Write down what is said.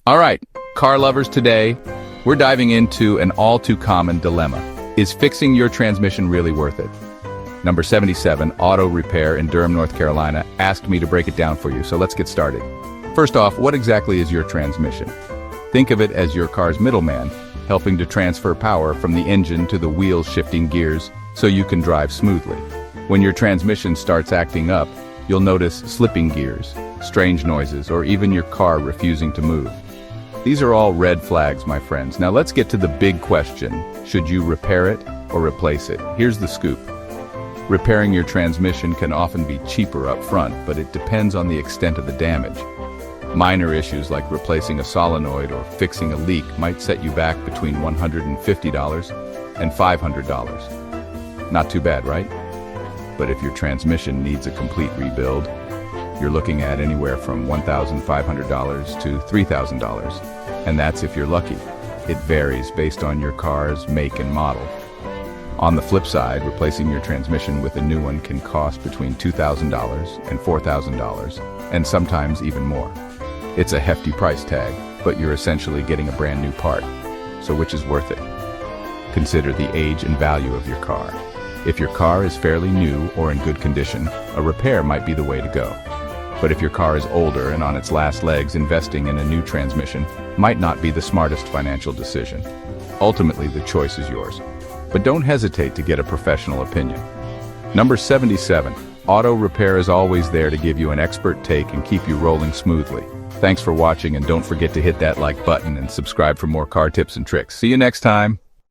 All right, car lovers, today we're diving into an all-too-common dilemma. Is fixing your transmission really worth it? Number 77, Auto Repair in Durham, North Carolina, asked me to break it down for you, so let's get started. First off, what exactly is your transmission? Think of it as your car's middleman, helping to transfer power from the engine to the wheel-shifting gears so you can drive smoothly. When your transmission starts acting up, you'll notice slipping gears, strange noises, or even your car refusing to move. These are all red flags, my friends. Now let's get to the big question. Should you repair it or replace it? Here's the scoop. Repairing your transmission can often be cheaper up front, but it depends on the extent of the damage. Minor issues like replacing a solenoid or fixing a leak might set you back between $150 and $500. Not too bad, right? But if your transmission needs a complete rebuild, you're looking at anywhere from $1,500 to $3,000. And that's if you're lucky. It varies based on your car's make and model. On the flip side, replacing your transmission with a new one can cost between $2,000 and $4,000, and sometimes even more. It's a hefty price tag, but you're essentially getting a brand new part. So which is worth it? Consider the age and value of your car. If your car is fairly new or in good condition, a repair might be the way to go. But if your car is older and on its last legs, investing in a new transmission might not be the smartest financial decision. Ultimately, the choice is yours. But don't hesitate to get a professional opinion. Number 77. Auto Repair is always there to give you an expert take and keep you rolling smoothly. Thanks for watching, and don't forget to hit that like button and subscribe for more car tips and tricks. See you next time.